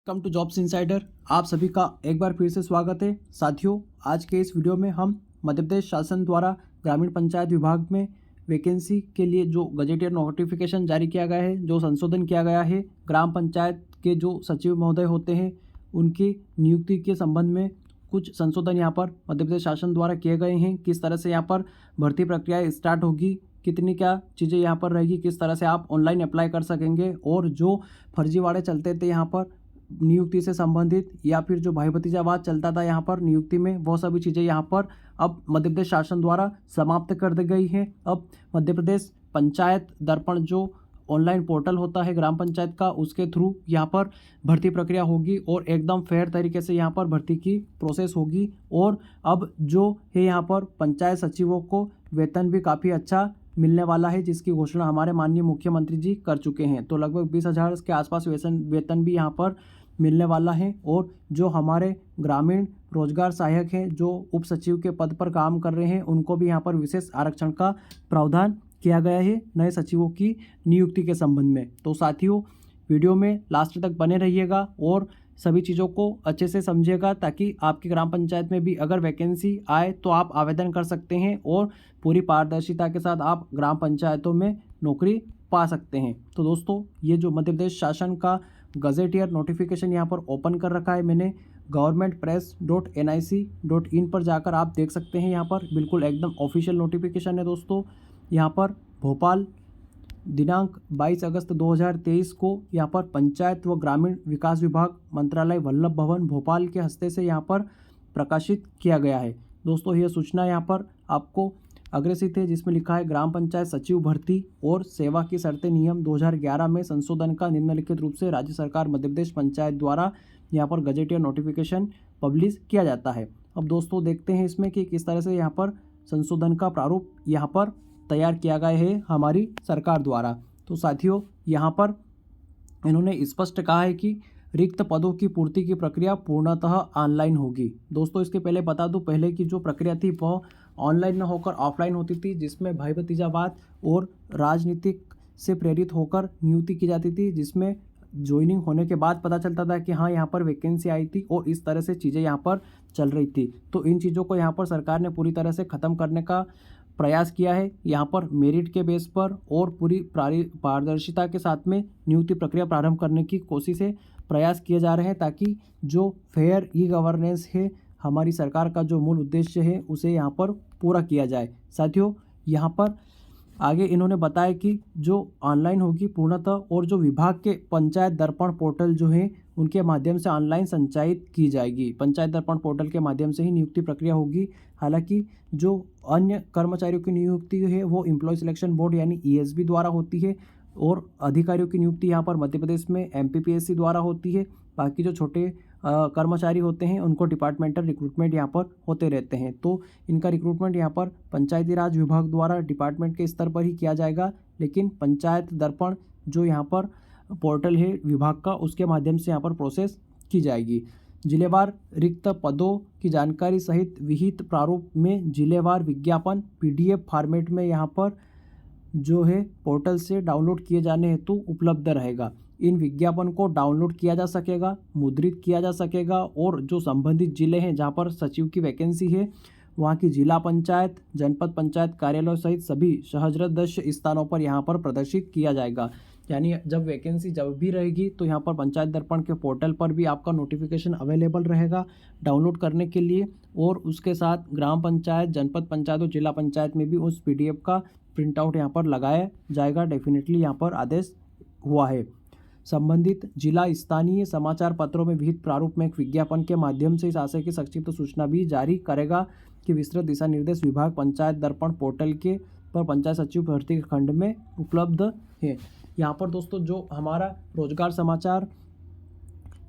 Welcome to jobs insider. आप सभी का एक बार फिर से स्वागत है। साथियों, आज के इस वीडियो में हम मध्य प्रदेश शासन द्वारा ग्रामीण पंचायत विभाग में वैकेंसी के लिए जो गजेटियर नोटिफिकेशन जारी किया गया है, जो संशोधन किया गया है, ग्राम पंचायत के जो सचिव महोदय होते हैं उनकी नियुक्ति के संबंध में कुछ संशोधन यहाँ पर मध्य प्रदेश शासन द्वारा किए गए हैं। किस तरह से यहाँ पर भर्ती प्रक्रिया स्टार्ट होगी, कितनी क्या चीज़ें यहाँ पर रहेगी, किस तरह से आप ऑनलाइन अप्लाई कर सकेंगे, और जो फर्जीवाड़े चलते थे यहाँ पर नियुक्ति से संबंधित या फिर जो भाई भतीजावाद चलता था यहाँ पर नियुक्ति में, वो सभी चीज़ें यहाँ पर अब मध्य प्रदेश शासन द्वारा समाप्त कर दी गई है। अब मध्य प्रदेश पंचायत दर्पण जो ऑनलाइन पोर्टल होता है ग्राम पंचायत का, उसके थ्रू यहाँ पर भर्ती प्रक्रिया होगी और एकदम फेयर तरीके से यहाँ पर भर्ती की प्रोसेस होगी। और अब जो है यहाँ पर पंचायत सचिवों को वेतन भी काफ़ी अच्छा मिलने वाला है, जिसकी घोषणा हमारे माननीय मुख्यमंत्री जी कर चुके हैं। तो लगभग 20,000 के आसपास वेतन भी यहाँ पर मिलने वाला है। और जो हमारे ग्रामीण रोजगार सहायक हैं, जो उप सचिव के पद पर काम कर रहे हैं, उनको भी यहाँ पर विशेष आरक्षण का प्रावधान किया गया है नए सचिवों की नियुक्ति के संबंध में। तो साथियों, वीडियो में लास्ट तक बने रहिएगा और सभी चीज़ों को अच्छे से समझिएगा, ताकि आपकी ग्राम पंचायत में भी अगर वैकेंसी आए तो आप आवेदन कर सकते हैं और पूरी पारदर्शिता के साथ आप ग्राम पंचायतों में नौकरी पा सकते हैं। तो दोस्तों, ये जो मध्य प्रदेश शासन का गजेटियर नोटिफिकेशन यहाँ पर ओपन कर रखा है मैंने, governmentpress.nic.in पर जाकर आप देख सकते हैं। यहाँ पर बिल्कुल एकदम ऑफिशियल नोटिफिकेशन है दोस्तों। यहाँ पर भोपाल दिनांक 22 अगस्त 2023 को यहाँ पर पंचायत व ग्रामीण विकास विभाग मंत्रालय वल्लभ भवन भोपाल के हस्ते से यहाँ पर प्रकाशित किया गया है। दोस्तों, यह सूचना यहाँ पर आपको अग्रेसित है, जिसमें लिखा है ग्राम पंचायत सचिव भर्ती और सेवा की शर्तें नियम 2011 में संशोधन का निम्नलिखित रूप से राज्य सरकार मध्य प्रदेश पंचायत द्वारा यहाँ पर गजेटियर नोटिफिकेशन पब्लिश किया जाता है। अब दोस्तों देखते हैं इसमें कि किस तरह से यहाँ पर संशोधन का प्रारूप यहाँ पर तैयार किया गया है हमारी सरकार द्वारा। तो साथियों, यहाँ पर इन्होंने स्पष्ट कहा है कि रिक्त पदों की पूर्ति की प्रक्रिया पूर्णतः ऑनलाइन होगी। दोस्तों, इसके पहले बता दूं, पहले की जो प्रक्रिया थी वह ऑनलाइन न होकर ऑफलाइन होती थी, जिसमें भाई भतीजावाद और राजनीतिक से प्रेरित होकर नियुक्ति की जाती थी, जिसमें ज्वाइनिंग होने के बाद पता चलता था कि हाँ, यहाँ पर वैकेंसी आई थी और इस तरह से चीज़ें यहाँ पर चल रही थी। तो इन चीज़ों को यहाँ पर सरकार ने पूरी तरह से ख़त्म करने का प्रयास किया है। यहाँ पर मेरिट के बेस पर और पूरी पारदर्शिता के साथ में नियुक्ति प्रक्रिया प्रारंभ करने की कोशिश है, प्रयास किए जा रहे हैं, ताकि जो फेयर ई गवर्नेंस है, हमारी सरकार का जो मूल उद्देश्य है, उसे यहाँ पर पूरा किया जाए। साथियों, यहाँ पर आगे इन्होंने बताया कि जो ऑनलाइन होगी पूर्णतः, और जो विभाग के पंचायत दर्पण पोर्टल जो है उनके माध्यम से ऑनलाइन संचालित की जाएगी। पंचायत दर्पण पोर्टल के माध्यम से ही नियुक्ति प्रक्रिया होगी। हालांकि जो अन्य कर्मचारियों की नियुक्ति है वो एम्प्लॉय सिलेक्शन बोर्ड यानी ESB द्वारा होती है, और अधिकारियों की नियुक्ति यहाँ पर मध्य प्रदेश में MPPSC द्वारा होती है। बाकी जो छोटे कर्मचारी होते हैं उनको डिपार्टमेंटल रिक्रूटमेंट यहाँ पर होते रहते हैं। तो इनका रिक्रूटमेंट यहाँ पर पंचायती राज विभाग द्वारा डिपार्टमेंट के स्तर पर ही किया जाएगा, लेकिन पंचायत दर्पण जो यहाँ पर पोर्टल है विभाग का, उसके माध्यम से यहाँ पर प्रोसेस की जाएगी। जिलेवार रिक्त पदों की जानकारी सहित विहित प्रारूप में जिलेवार विज्ञापन PDF फॉर्मेट में यहाँ पर जो है पोर्टल से डाउनलोड किए जाने हेतु उपलब्ध रहेगा। इन विज्ञापन को डाउनलोड किया जा सकेगा, मुद्रित किया जा सकेगा, और जो संबंधित जिले हैं जहां पर सचिव की वैकेंसी है, वहां की जिला पंचायत, जनपद पंचायत कार्यालय सहित सभी सहस्रदश स्थानों पर यहां पर प्रदर्शित किया जाएगा। यानी जब वैकेंसी जब भी रहेगी तो यहाँ पर पंचायत दर्पण के पोर्टल पर भी आपका नोटिफिकेशन अवेलेबल रहेगा डाउनलोड करने के लिए, और उसके साथ ग्राम पंचायत, जनपद पंचायत और जिला पंचायत में भी उस PDF का प्रिंट आउट यहाँ पर लगाया जाएगा। डेफिनेटली यहाँ पर आदेश हुआ है। संबंधित जिला स्थानीय समाचार पत्रों में विहित प्रारूप में एक विज्ञापन के माध्यम से इस आशय की संक्षिप्त सूचना भी जारी करेगा कि विस्तृत दिशा निर्देश विभाग पंचायत दर्पण पोर्टल के पर पंचायत सचिव भर्ती के खंड में उपलब्ध है। यहाँ पर दोस्तों जो हमारा रोजगार समाचार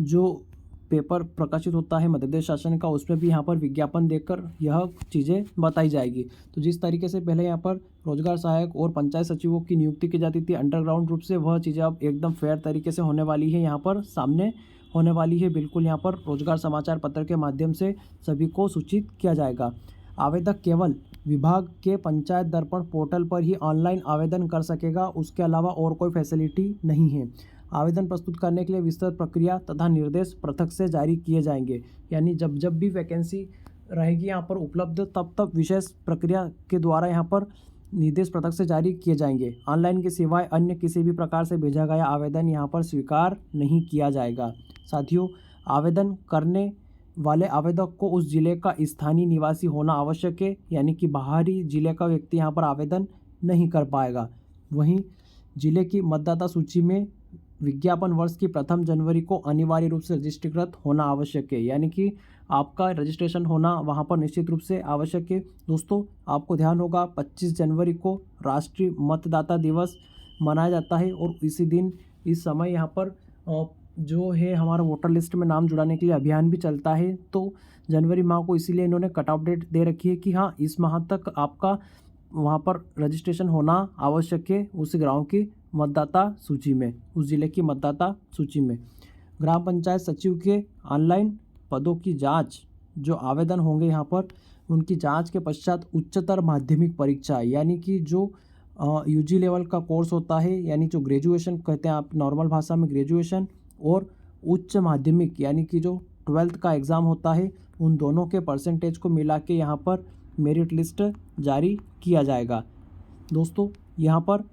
जो पेपर प्रकाशित होता है मध्य प्रदेश शासन का, उसमें भी यहाँ पर विज्ञापन देकर यह चीज़ें बताई जाएगी। तो जिस तरीके से पहले यहाँ पर रोजगार सहायक और पंचायत सचिवों की नियुक्ति की जाती थी अंडरग्राउंड रूप से, वह चीज़ें अब एकदम फेयर तरीके से होने वाली है, यहाँ पर सामने होने वाली है। बिल्कुल यहाँ पर रोजगार समाचार पत्र के माध्यम से सभी को सूचित किया जाएगा। आवेदक केवल विभाग के पंचायत दर्पण पोर्टल पर ही ऑनलाइन आवेदन कर सकेगा, उसके अलावा और कोई फैसिलिटी नहीं है। आवेदन प्रस्तुत करने के लिए विस्तृत प्रक्रिया तथा निर्देश पृथक से जारी किए जाएंगे। यानी जब जब भी वैकेंसी रहेगी यहाँ पर उपलब्ध, तब तब विशेष प्रक्रिया के द्वारा यहाँ पर निर्देश पृथक से जारी किए जाएंगे। ऑनलाइन की सिवाय अन्य किसी भी प्रकार से भेजा गया आवेदन यहाँ पर स्वीकार नहीं किया जाएगा। साथियों, आवेदन करने वाले आवेदक को उस जिले का स्थानीय निवासी होना आवश्यक है, यानी कि बाहरी जिले का व्यक्ति यहाँ पर आवेदन नहीं कर पाएगा। वहीं जिले की मतदाता सूची में विज्ञापन वर्ष की प्रथम जनवरी को अनिवार्य रूप से रजिस्ट्रीकृत होना आवश्यक है, यानी कि आपका रजिस्ट्रेशन होना वहाँ पर निश्चित रूप से आवश्यक है। दोस्तों, आपको ध्यान होगा 25 जनवरी को राष्ट्रीय मतदाता दिवस मनाया जाता है और इसी दिन इस समय यहाँ पर जो है हमारा वोटर लिस्ट में नाम जुड़ाने के लिए अभियान भी चलता है। तो जनवरी माह को इसीलिए इन्होंने कट ऑफ डेट दे रखी है कि हाँ, इस माह तक आपका वहाँ पर रजिस्ट्रेशन होना आवश्यक है उस गाँव की मतदाता सूची में, उस जिले की मतदाता सूची में। ग्राम पंचायत सचिव के ऑनलाइन पदों की जांच, जो आवेदन होंगे यहाँ पर उनकी जांच के पश्चात उच्चतर माध्यमिक परीक्षा, यानी कि जो यूजी लेवल का कोर्स होता है, यानी जो ग्रेजुएशन कहते हैं आप नॉर्मल भाषा में ग्रेजुएशन, और उच्च माध्यमिक यानी कि जो 12th का एग्ज़ाम होता है, उन दोनों के परसेंटेज को मिला के यहाँ पर मेरिट लिस्ट जारी किया जाएगा। दोस्तों, यहाँ पर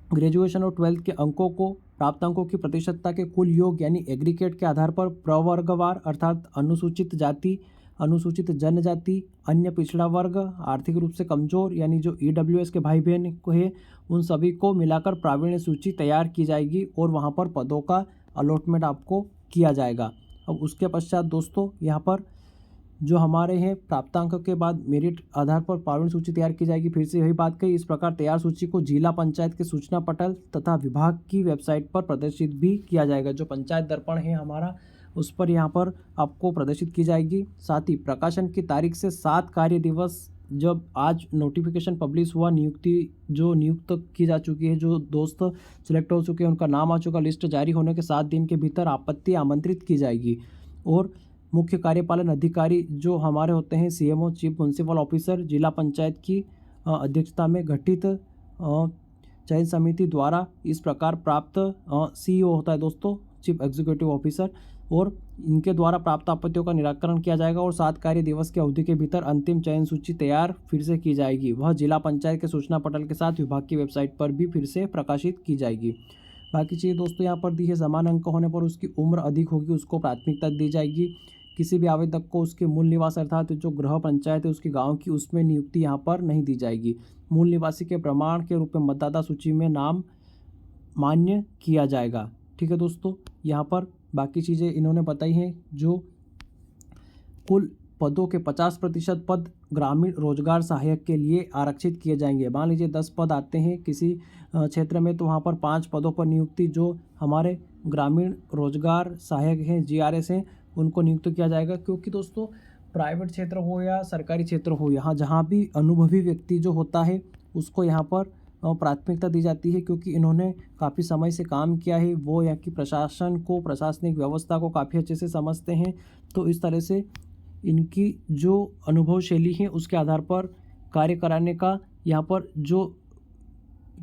ग्रेजुएशन और 12th के अंकों को प्राप्त अंकों की प्रतिशतता के कुल योग यानी एग्रीगेट के आधार पर प्रवर्गवार अर्थात अनुसूचित जाति, अनुसूचित जनजाति, अन्य पिछड़ा वर्ग, आर्थिक रूप से कमजोर यानी जो EWS के भाई बहन को है, उन सभी को मिलाकर प्रावीण्य सूची तैयार की जाएगी और वहाँ पर पदों का अलॉटमेंट आपको किया जाएगा। अब उसके पश्चात दोस्तों, यहाँ पर जो हमारे हैं प्राप्तांक के बाद मेरिट आधार पर प्रावीण्य सूची तैयार की जाएगी। फिर से यही बात कही, इस प्रकार तैयार सूची को जिला पंचायत के सूचना पटल तथा विभाग की वेबसाइट पर प्रदर्शित भी किया जाएगा। जो पंचायत दर्पण है हमारा, उस पर यहाँ पर आपको प्रदर्शित की जाएगी। साथ ही प्रकाशन की तारीख से 7 कार्य दिवस, जब आज नोटिफिकेशन पब्लिश हुआ, नियुक्ति जो नियुक्त की जा चुकी है, जो दोस्त सिलेक्ट हो चुके हैं, उनका नाम आ चुका, लिस्ट जारी होने के 7 दिन के भीतर आपत्ति आमंत्रित की जाएगी। और मुख्य कार्यपालन अधिकारी जो हमारे होते हैं CMO चीफ म्युनिसिपल ऑफिसर, जिला पंचायत की अध्यक्षता में गठित चयन समिति द्वारा इस प्रकार प्राप्त CEO होता है दोस्तों, चीफ एग्जीक्यूटिव ऑफिसर, और इनके द्वारा प्राप्त आपत्तियों का निराकरण किया जाएगा और 7 कार्य दिवस की अवधि के भीतर अंतिम चयन सूची तैयार फिर से की जाएगी। वह जिला पंचायत के सूचना पटल के साथ विभाग की वेबसाइट पर भी फिर से प्रकाशित की जाएगी। बाकी चीज़ दोस्तों यहाँ पर दी है, समान अंक होने पर उसकी उम्र अधिक होगी उसको प्राथमिकता दी जाएगी। किसी भी आवेदक को उसके मूल निवास अर्थात जो गृह पंचायत है उसके गांव की, उसमें नियुक्ति यहाँ पर नहीं दी जाएगी। मूल निवासी के प्रमाण के रूप में मतदाता सूची में नाम मान्य किया जाएगा। ठीक है दोस्तों, यहाँ पर बाकी चीज़ें इन्होंने बताई हैं। जो कुल पदों के 50% पद ग्रामीण रोजगार सहायक के लिए आरक्षित किए जाएंगे। मान लीजिए 10 पद आते हैं किसी क्षेत्र में, तो वहाँ पर 5 पदों पर नियुक्ति जो हमारे ग्रामीण रोजगार सहायक हैं, GRS हैं, उनको नियुक्त किया जाएगा। क्योंकि दोस्तों प्राइवेट क्षेत्र हो या सरकारी क्षेत्र हो, यहाँ जहाँ भी अनुभवी व्यक्ति जो होता है उसको यहाँ पर प्राथमिकता दी जाती है, क्योंकि इन्होंने काफ़ी समय से काम किया है, वो यहाँ की प्रशासन को, प्रशासनिक व्यवस्था को काफ़ी अच्छे से समझते हैं। तो इस तरह से इनकी जो अनुभव शैली है उसके आधार पर कार्य कराने का यहाँ पर जो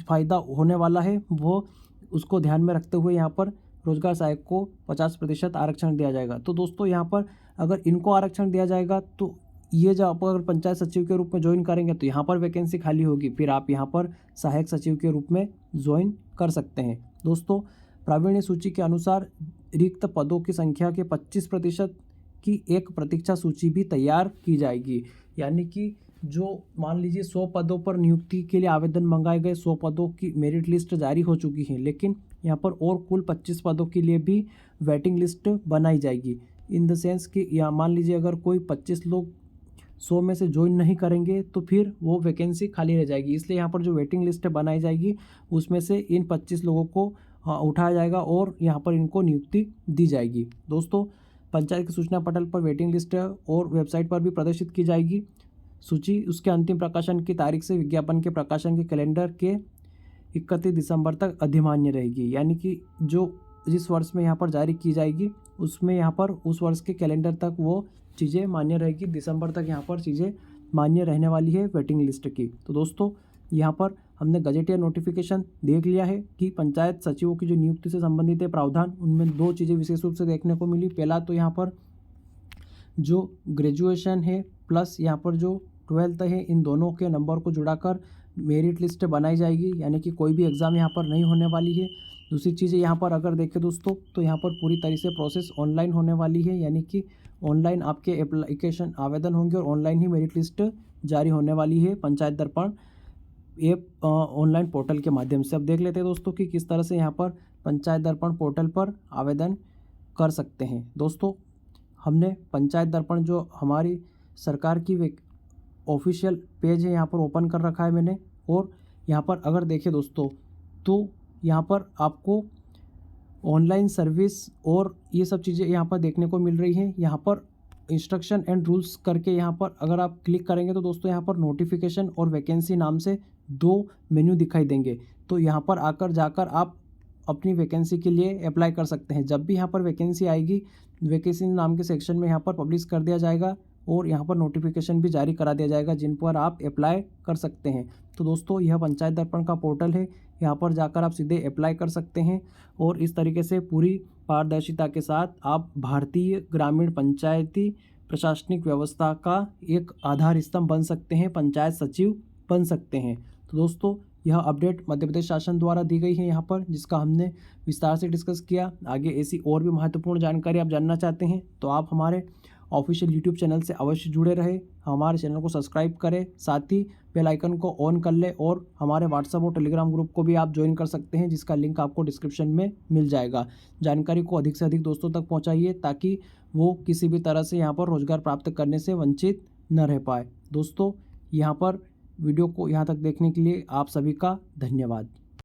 फ़ायदा होने वाला है वो उसको ध्यान में रखते हुए यहाँ पर रोजगार सहायक को 50% आरक्षण दिया जाएगा। तो दोस्तों यहाँ पर अगर इनको आरक्षण दिया जाएगा तो ये जब आप अगर पंचायत सचिव के रूप में ज्वाइन करेंगे तो यहाँ पर वैकेंसी खाली होगी, फिर आप यहाँ पर सहायक सचिव के रूप में ज्वाइन कर सकते हैं। दोस्तों, प्रावीण्य सूची के अनुसार रिक्त पदों की संख्या के 25% की एक प्रतीक्षा सूची भी तैयार की जाएगी। यानी कि जो मान लीजिए 100 पदों पर नियुक्ति के लिए आवेदन मंगाए गए, 100 पदों की मेरिट लिस्ट जारी हो चुकी है, लेकिन यहाँ पर और कुल 25 पदों के लिए भी वेटिंग लिस्ट बनाई जाएगी। इन द सेंस कि या मान लीजिए अगर कोई 25 लोग 100 में से ज्वाइन नहीं करेंगे तो फिर वो वैकेंसी खाली रह जाएगी। इसलिए यहाँ पर जो वेटिंग लिस्ट बनाई जाएगी उसमें से इन 25 लोगों को उठाया जाएगा और यहाँ पर इनको नियुक्ति दी जाएगी। दोस्तों, पंचायत की सूचना पटल पर वेटिंग लिस्ट और वेबसाइट पर भी प्रदर्शित की जाएगी सूची। उसके अंतिम प्रकाशन की तारीख से विज्ञापन के प्रकाशन के कैलेंडर के 31 दिसंबर तक अधिमान्य रहेगी। यानी कि जो जिस वर्ष में यहाँ पर जारी की जाएगी उसमें यहाँ पर उस वर्ष के कैलेंडर तक वो चीज़ें मान्य रहेगी। दिसंबर तक यहाँ पर चीज़ें मान्य रहने वाली है वेटिंग लिस्ट की। तो दोस्तों, यहाँ पर हमने गजेटियर नोटिफिकेशन देख लिया है कि पंचायत सचिवों की जो नियुक्ति से संबंधित है प्रावधान, उनमें दो चीज़ें विशेष रूप से देखने को मिली। पहला तो यहाँ पर जो ग्रेजुएशन है प्लस यहाँ पर जो 12th है, इन दोनों के नंबर को जुड़ाकर मेरिट लिस्ट बनाई जाएगी, यानी कि कोई भी एग्ज़ाम यहाँ पर नहीं होने वाली है। दूसरी चीज़ यहाँ पर अगर देखें दोस्तों तो यहाँ पर पूरी तरह से प्रोसेस ऑनलाइन होने वाली है, यानी कि ऑनलाइन आपके एप्लीकेशन आवेदन होंगे और ऑनलाइन ही मेरिट लिस्ट जारी होने वाली है पंचायत दर्पण ऐप ऑनलाइन पोर्टल के माध्यम से। अब देख लेते हैं दोस्तों कि किस तरह से यहाँ पर पंचायत दर्पण पोर्टल पर आवेदन कर सकते हैं। दोस्तों हमने पंचायत दर्पण जो हमारी सरकार की ऑफिशियल पेज है यहाँ पर ओपन कर रखा है मैंने, और यहाँ पर अगर देखें दोस्तों तो यहाँ पर आपको ऑनलाइन सर्विस और ये सब चीज़ें यहाँ पर देखने को मिल रही हैं। यहाँ पर इंस्ट्रक्शन एंड रूल्स करके यहाँ पर अगर आप क्लिक करेंगे तो दोस्तों यहाँ पर नोटिफिकेशन और वैकेंसी नाम से दो मेन्यू दिखाई देंगे। तो यहाँ पर आकर जाकर आप अपनी वैकेंसी के लिए अप्लाई कर सकते हैं। जब भी यहाँ पर वैकेंसी आएगी, वैकेंसी नाम के सेक्शन में यहाँ पर पब्लिश कर दिया जाएगा और यहाँ पर नोटिफिकेशन भी जारी करा दिया जाएगा जिन पर आप अप्लाई कर सकते हैं। तो दोस्तों यह पंचायत दर्पण का पोर्टल है, यहाँ पर जाकर आप सीधे अप्लाई कर सकते हैं और इस तरीके से पूरी पारदर्शिता के साथ आप भारतीय ग्रामीण पंचायती प्रशासनिक व्यवस्था का एक आधार स्तंभ बन सकते हैं, पंचायत सचिव बन सकते हैं। तो दोस्तों यह अपडेट मध्य प्रदेश शासन द्वारा दी गई है यहाँ पर, जिसका हमने विस्तार से डिस्कस किया। आगे ऐसी और भी महत्वपूर्ण जानकारी आप जानना चाहते हैं तो आप हमारे ऑफिशियल यूट्यूब चैनल से अवश्य जुड़े रहे, हमारे चैनल को सब्सक्राइब करें, साथ ही बेल आइकन को ऑन कर लें और हमारे व्हाट्सएप और टेलीग्राम ग्रुप को भी आप ज्वाइन कर सकते हैं, जिसका लिंक आपको डिस्क्रिप्शन में मिल जाएगा। जानकारी को अधिक से अधिक दोस्तों तक पहुंचाइए ताकि वो किसी भी तरह से यहाँ पर रोजगार प्राप्त करने से वंचित न रह पाए। दोस्तों यहाँ पर वीडियो को यहाँ तक देखने के लिए आप सभी का धन्यवाद।